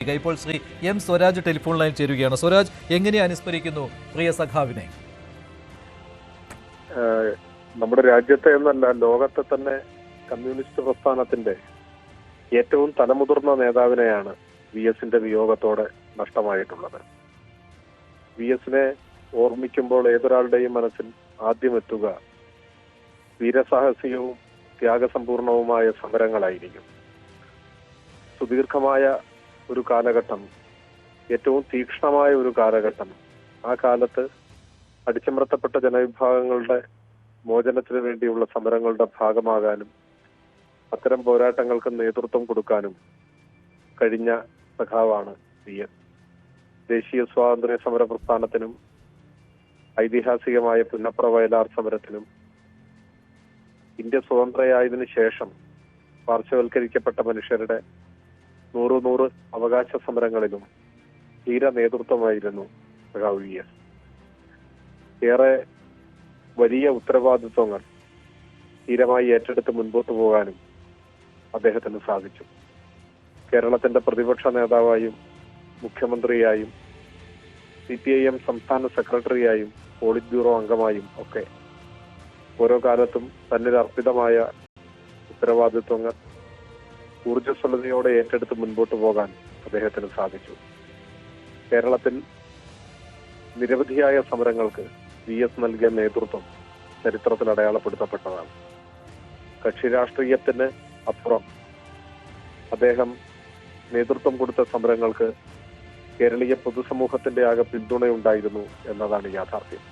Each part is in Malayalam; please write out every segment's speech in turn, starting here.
ഇപ്പോൾ Shri M Swaraj telephone line ചേരുകയാണ്. സ്വരാജ്, എങ്ങനെ അനുസ്മരിക്കുന്നു പ്രിയ സഖാവിനെ? നമ്മുടെ രാജ്യത്തെ എന്നല്ല ലോകത്തെ തന്നെ കമ്മ്യൂണിസ്റ്റ് പ്രസ്ഥാനത്തിന്റെ ഏറ്റവും തലമുതിർന്ന നേതാവിനെയാണ് വി എസിന്റെ വിയോഗത്തോടെ നഷ്ടമായിട്ടുള്ളത്. വി എസിനെ ഓർമ്മിക്കുമ്പോൾ ഏതൊരാളുടെയും മനസ്സിൽ ആദ്യം എത്തുക വീരസാഹസികവും ത്യാഗസമ്പൂർണവുമായ സമരങ്ങളായിരിക്കും. സുദീർഘമായ ഒരു കാലഘട്ടം, ഏറ്റവും തീക്ഷ്ണമായ ഒരു കാലഘട്ടം. ആ കാലത്ത് അടിച്ചമർത്തപ്പെട്ട ജനവിഭാഗങ്ങളുടെ മോചനത്തിന് വേണ്ടിയുള്ള സമരങ്ങളുടെ ഭാഗമാകാനും അത്തരം പോരാട്ടങ്ങൾക്ക് നേതൃത്വം കൊടുക്കാനും കഴിഞ്ഞ സഖാവാണ് വി എസ്. ദേശീയ സ്വാതന്ത്ര്യ സമര പ്രസ്ഥാനത്തിനും ഐതിഹാസികമായ പുന്നപ്ര വയലാർ സമരത്തിനും ഇന്ത്യ സ്വതന്ത്രയായതിനു ശേഷം പാർശ്വവൽക്കരിക്കപ്പെട്ട മനുഷ്യരുടെ നൂറ് അവകാശ സമരങ്ങളിലും ധീര നേതൃത്വമായിരുന്നു സഖാവ് വി എസ്. ഏറെ വലിയ ഉത്തരവാദിത്വങ്ങൾ ധീരമായി ഏറ്റെടുത്ത് മുൻപോട്ട് പോകാനും അദ്ദേഹത്തിന് സാധിച്ചു. കേരളത്തിന്റെ പ്രതിപക്ഷ നേതാവായും മുഖ്യമന്ത്രിയായും CPIM സംസ്ഥാന സെക്രട്ടറിയായും പോളിറ്റ് ബ്യൂറോ അംഗമായും ഒക്കെ ഓരോ കാലത്തും തന്നിൽ അർപ്പിതമായ ഉത്തരവാദിത്വങ്ങൾ ഊർജ്ജസ്വലതയോടെ ഏറ്റെടുത്ത് മുൻപോട്ട് പോകാൻ അദ്ദേഹത്തിന് സാധിച്ചു. കേരളത്തിൽ നിരവധിയായ സമരങ്ങൾക്ക് വി എസ് നൽകിയ നേതൃത്വം ചരിത്രത്തിൽ അടയാളപ്പെടുത്തപ്പെട്ടതാണ്. കക്ഷി രാഷ്ട്രീയത്തിന് അപ്പുറം അദ്ദേഹം നേതൃത്വം കൊടുത്ത സമരങ്ങൾക്ക് കേരളീയ പൊതുസമൂഹത്തിന്റെ ആകെ പിന്തുണയുണ്ടായിരുന്നു എന്നതാണ് യാഥാർത്ഥ്യം.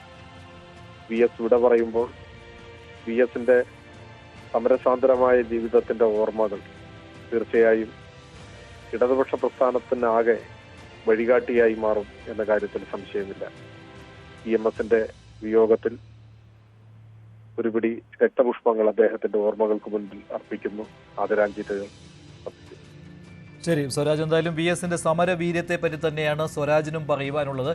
വി എസ് വിട പറയുമ്പോൾ വി എസിന്റെ സമരസാന്ദ്രമായ ജീവിതത്തിന്റെ ഓർമ്മകൾ തീർച്ചയായും ഇടതുപക്ഷ പ്രസ്ഥാനത്തിനാകെ വഴികാട്ടിയായി മാറും എന്ന കാര്യത്തിൽ സംശയമില്ല. EMSന്റെ വിയോഗത്തിൽ ഒരു പിടി രക്തപുഷ്പങ്ങൾ അദ്ദേഹത്തിന്റെ ഓർമ്മകൾക്ക് മുൻപിൽ അർപ്പിക്കുന്നു. ആദരാഞ്ജലികൾ. ശരി സ്വരാജ്, എന്തായാലും വി എസിന്റെ സമരവീര്യത്തെ പറ്റി തന്നെയാണ് സ്വരാജിനും പറയുവാനുള്ളത്.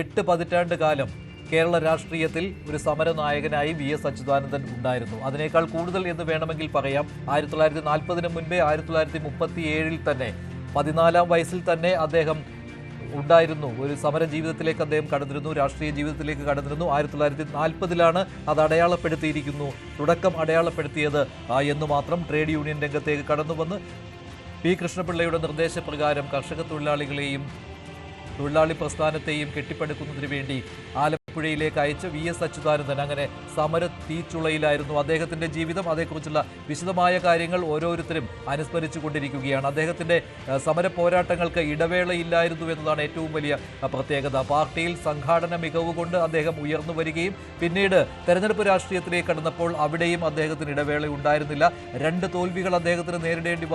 8 പതിറ്റാണ്ട് കാലം കേരള രാഷ്ട്രീയത്തിൽ ഒരു സമരനായകനായി വി എസ് അച്യുതാനന്ദൻ ഉണ്ടായിരുന്നു. അതിനേക്കാൾ കൂടുതൽ എന്ന് വേണമെങ്കിൽ പറയാം. 1940 മുൻപേ 1937 തന്നെ 14-ാം വയസ്സിൽ തന്നെ അദ്ദേഹം ഉണ്ടായിരുന്നു. ഒരു സമര ജീവിതത്തിലേക്ക് അദ്ദേഹം കടന്നിരുന്നു, രാഷ്ട്രീയ ജീവിതത്തിലേക്ക് കടന്നിരുന്നു. 1940-ലാണ് അത് അടയാളപ്പെടുത്തിയിരിക്കുന്നു, തുടക്കം അടയാളപ്പെടുത്തിയത് എന്ന് മാത്രം. ട്രേഡ് യൂണിയൻ രംഗത്തേക്ക് കടന്നു വന്ന് പി കൃഷ്ണപിള്ളയുടെ നിർദ്ദേശപ്രകാരം കർഷക തൊഴിലാളികളെയും തൊഴിലാളി പ്രസ്ഥാനത്തെയും കെട്ടിപ്പടുക്കുന്നതിന് വേണ്ടി ആലപ്പുഴയിലേക്ക് അയച്ച വി എസ് അച്യുതാനന്ദൻ അങ്ങനെ സമര തീച്ചുളയിലായിരുന്നു അദ്ദേഹത്തിന്റെ ജീവിതം. അതേക്കുറിച്ചുള്ള വിശദമായ കാര്യങ്ങൾ ഓരോരുത്തരും അനുസ്മരിച്ചു കൊണ്ടിരിക്കുകയാണ്. അദ്ദേഹത്തിന്റെ സമര പോരാട്ടങ്ങൾക്ക് ഇടവേളയില്ലായിരുന്നു എന്നതാണ് ഏറ്റവും വലിയ പ്രത്യേകത. പാർട്ടിയിൽ സംഘാടന മികവ് കൊണ്ട് അദ്ദേഹം ഉയർന്നു വരികയും പിന്നീട് തെരഞ്ഞെടുപ്പ് രാഷ്ട്രീയത്തിലേക്ക് കടന്നപ്പോൾ അവിടെയും അദ്ദേഹത്തിന് ഇടവേള ഉണ്ടായിരുന്നില്ല. 2 തോൽവികൾ അദ്ദേഹത്തിന് നേരിടേണ്ടി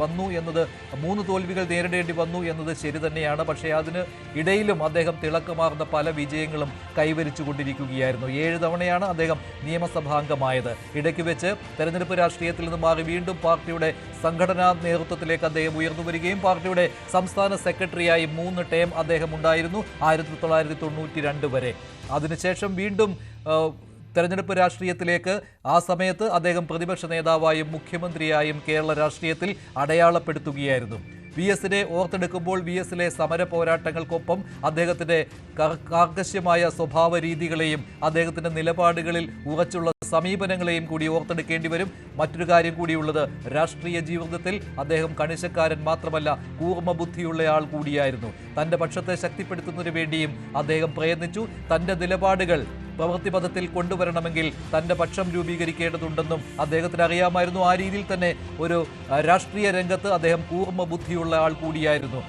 വന്നു എന്നത് 3 തോൽവികൾ നേരിടേണ്ടി വന്നു എന്നത് ശരി തന്നെയാണ്. പക്ഷേ അതിന് ഇടയിലും അദ്ദേഹം തിളക്കമാർന്ന പല വിജയങ്ങളും കൈവരിച്ചു കൊണ്ടിരിക്കുകയായിരുന്നു. 7 തവണയാണ് അദ്ദേഹം നിയമസഭാംഗമായത്. ഇടയ്ക്ക് വെച്ച് തെരഞ്ഞെടുപ്പ് രാഷ്ട്രീയത്തിൽ നിന്ന് മാറി വീണ്ടും പാർട്ടിയുടെ സംഘടനാ നേതൃത്വത്തിലേക്ക് അദ്ദേഹം ഉയർന്നു വരികയും പാർട്ടിയുടെ സംസ്ഥാന സെക്രട്ടറിയായി 3 ടേം അദ്ദേഹം ഉണ്ടായിരുന്നു 1992 വരെ. അതിനുശേഷം വീണ്ടും തെരഞ്ഞെടുപ്പ് രാഷ്ട്രീയത്തിലേക്ക് ആ സമയത്ത് അദ്ദേഹം പ്രതിപക്ഷ നേതാവായും മുഖ്യമന്ത്രിയായും കേരള രാഷ്ട്രീയത്തിൽ അടയാളപ്പെടുത്തുകയായിരുന്നു. വി എസിനെ ഓർത്തെടുക്കുമ്പോൾ വി എസിലെ സമര പോരാട്ടങ്ങൾക്കൊപ്പം അദ്ദേഹത്തിൻ്റെ കാർക്കശ്യമായ സ്വഭാവ രീതികളെയും അദ്ദേഹത്തിൻ്റെ നിലപാടുകളിൽ ഉറച്ചുള്ള സമീപനങ്ങളെയും കൂടി ഓർത്തെടുക്കേണ്ടി വരും. മറ്റൊരു കാര്യം കൂടിയുള്ളത്, രാഷ്ട്രീയ ജീവിതത്തിൽ അദ്ദേഹം കണിശക്കാരൻ മാത്രമല്ല, കൂർമ്മ ബുദ്ധിയുള്ളയാൾ കൂടിയായിരുന്നു. തൻ്റെ പക്ഷത്തെ ശക്തിപ്പെടുത്തുന്നതിന് വേണ്ടിയും അദ്ദേഹം പ്രയത്നിച്ചു. തൻ്റെ നിലപാടുകൾ പ്രവൃത്തിപഥത്തിൽ കൊണ്ടുവരണമെങ്കിൽ തൻ്റെ പക്ഷം രൂപീകരിക്കേണ്ടതുണ്ടെന്നും അദ്ദേഹത്തിന് അറിയാമായിരുന്നു. ആ രീതിയിൽ തന്നെ ഒരു രാഷ്ട്രീയ രംഗത്ത് അദ്ദേഹം കൂർമ്മ ബുദ്ധിയുള്ള ആൾ കൂടിയായിരുന്നു.